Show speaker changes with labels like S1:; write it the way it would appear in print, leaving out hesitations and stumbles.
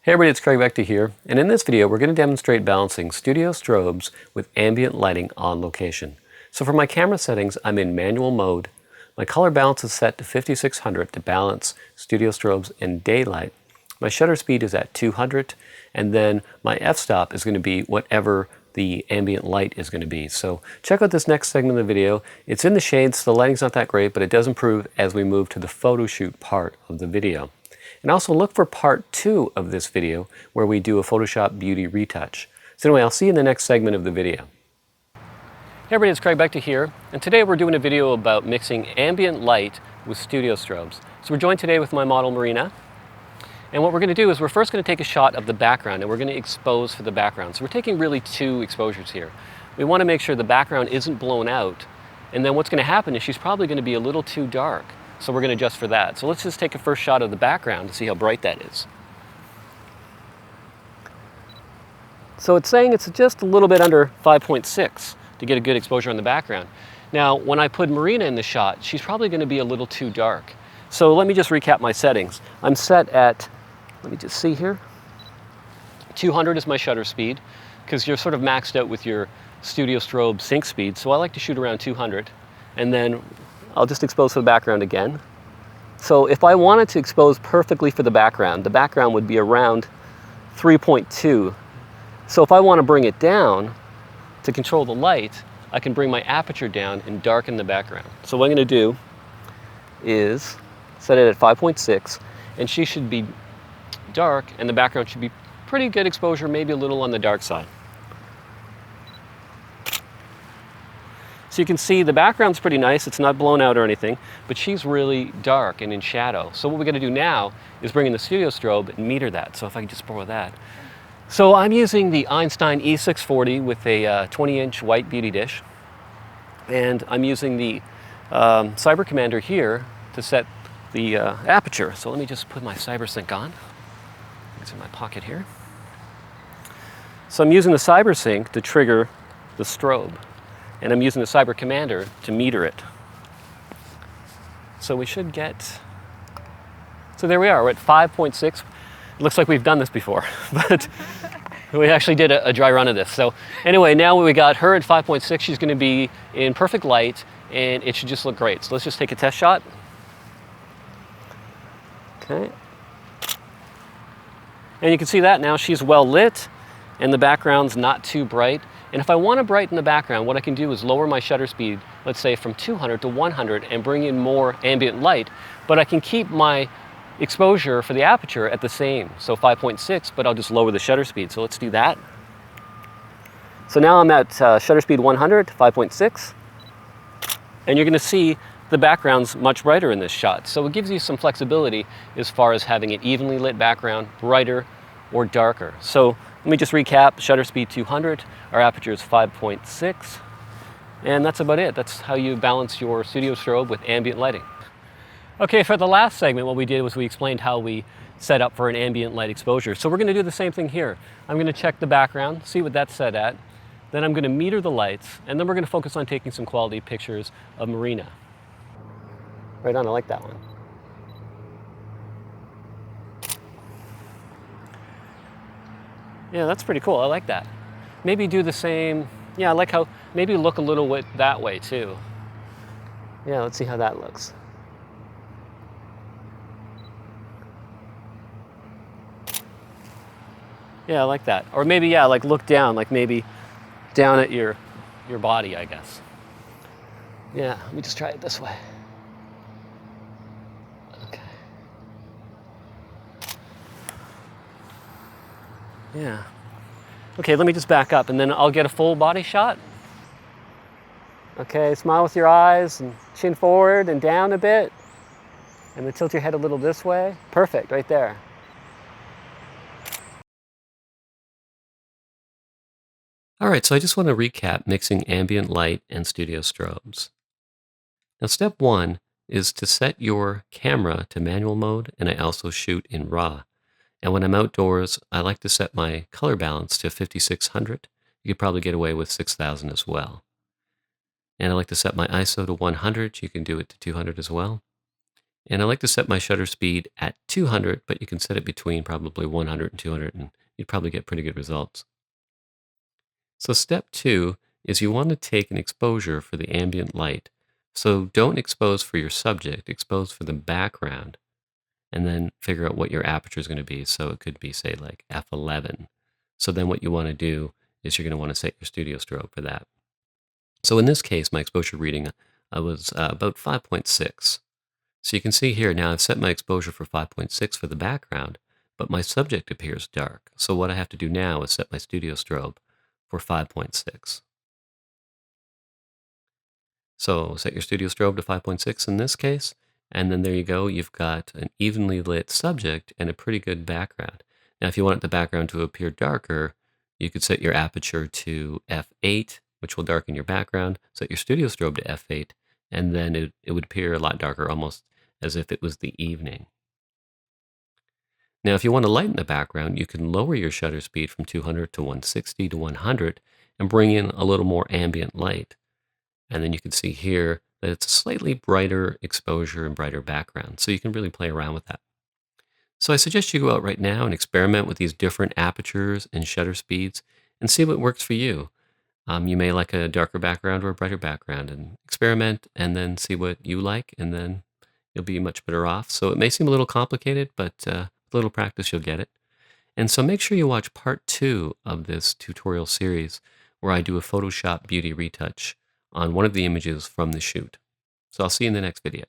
S1: Hey everybody, it's Craig Vector here, and in this video we're going to demonstrate balancing studio strobes with ambient lighting on location. So for my camera settings, I'm in manual mode. My color balance is set to 5600 to balance studio strobes in daylight. My shutter speed is at 200, and then my f-stop is going to be whatever the ambient light is going to be. So check out this next segment of the video. It's in the shade, so the lighting's not that great, but it does improve as we move to the photo shoot part of the video. And also look for part 2 of this video where we do a Photoshop beauty retouch. So anyway, I'll see you in the next segment of the video. Hey everybody, it's Craig Vector here, and today we're doing a video about mixing ambient light with studio strobes. So we're joined today with my model Marina, and what we're going to do is we're first going to take a shot of the background and we're going to expose for the background. So we're taking really 2 exposures here. We want to make sure the background isn't blown out, and then what's going to happen is she's probably going to be a little too dark. So we're going to adjust for that. So let's just take a first shot of the background to see how bright that is. So it's saying it's just a little bit under 5.6 to get a good exposure on the background. Now, when I put Marina in the shot, she's probably going to be a little too dark. So let me just recap my settings. I'm set at, let me just see here, 200 is my shutter speed, because you're sort of maxed out with your studio strobe sync speed. So I like to shoot around 200, and then I'll just expose for the background again. So if I wanted to expose perfectly for the background would be around 3.2. So if I want to bring it down to control the light, I can bring my aperture down and darken the background. So what I'm going to do is set it at 5.6, and she should be dark, and the background should be pretty good exposure, maybe a little on the dark side. So you can see the background's pretty nice, it's not blown out or anything, but she's really dark and in shadow. So what we're going to do now is bring in the studio strobe and meter that. So if I can just borrow that. So I'm using the Einstein E640 with a 20-inch white beauty dish, and I'm using the Cyber Commander here to set the aperture. So let me just put my CyberSync on. It's in my pocket here. So I'm using the CyberSync to trigger the strobe, and I'm using the Cyber Commander to meter it. So we should get, so there we are, we're at 5.6. It looks like we've done this before, but we actually did a dry run of this. So anyway, now we got her at 5.6, she's gonna be in perfect light, and it should just look great. So let's just take a test shot. Okay. And you can see that now she's well lit, and the background's not too bright. And if I want to brighten the background, what I can do is lower my shutter speed, let's say from 200 to 100, and bring in more ambient light, but I can keep my exposure for the aperture at the same, so 5.6, but I'll just lower the shutter speed. So let's do that. So now I'm at shutter speed 100, 5.6, and you're going to see the background's much brighter in this shot. So it gives you some flexibility as far as having an evenly lit background, brighter or darker. So let me just recap: shutter speed 200, our aperture is 5.6, and that's about it. That's how you balance your studio strobe with ambient lighting. Okay, for the last segment, what we did was we explained how we set up for an ambient light exposure. So we're going to do the same thing here. I'm going to check the background, see what that's set at, then I'm going to meter the lights, and then we're going to focus on taking some quality pictures of Marina. Right on, I like that one. Yeah, that's pretty cool. I like that. Maybe do the same. Yeah, I like how, maybe look a little bit that way too. Yeah, let's see how that looks. Yeah, I like that. Or maybe, yeah, like look down, like maybe down at your body, I guess. Yeah, let me just try it this way. Okay. Yeah. Okay, let me just back up and then I'll get a full body shot. Okay, smile with your eyes and chin forward and down a bit. And then tilt your head a little this way. Perfect, right there. All right, so I just want to recap mixing ambient light and studio strobes. Now, step 1 is to set your camera to manual mode, and I also shoot in RAW. And when I'm outdoors, I like to set my color balance to 5600. You could probably get away with 6000 as well. And I like to set my ISO to 100. You can do it to 200 as well. And I like to set my shutter speed at 200, but you can set it between probably 100 and 200, and you'd probably get pretty good results. So step 2 is you want to take an exposure for the ambient light. So don't expose for your subject, expose for the background, and then figure out what your aperture is going to be. So it could be, say, like f11. So then what you want to do is you're going to want to set your studio strobe for that. So in this case, my exposure reading was about 5.6. So you can see here now I've set my exposure for 5.6 for the background, but my subject appears dark. So what I have to do now is set my studio strobe for 5.6. So set your studio strobe to 5.6 in this case, and then there you go. You've got an evenly lit subject and a pretty good background. Now, if you want the background to appear darker, you could set your aperture to f8, which will darken your background. Set your studio strobe to f8, and then it would appear a lot darker, almost as if it was the evening. Now, if you want to lighten the background, you can lower your shutter speed from 200 to 160 to 100 and bring in a little more ambient light. And then you can see here that it's a slightly brighter exposure and brighter background. So you can really play around with that. So I suggest you go out right now and experiment with these different apertures and shutter speeds and see what works for you. You may like a darker background or a brighter background, and experiment and then see what you like, and then you'll be much better off. So it may seem a little complicated, but with a little practice, you'll get it. And so make sure you watch part 2 of this tutorial series where I do a Photoshop beauty retouch on one of the images from the shoot. So I'll see you in the next video.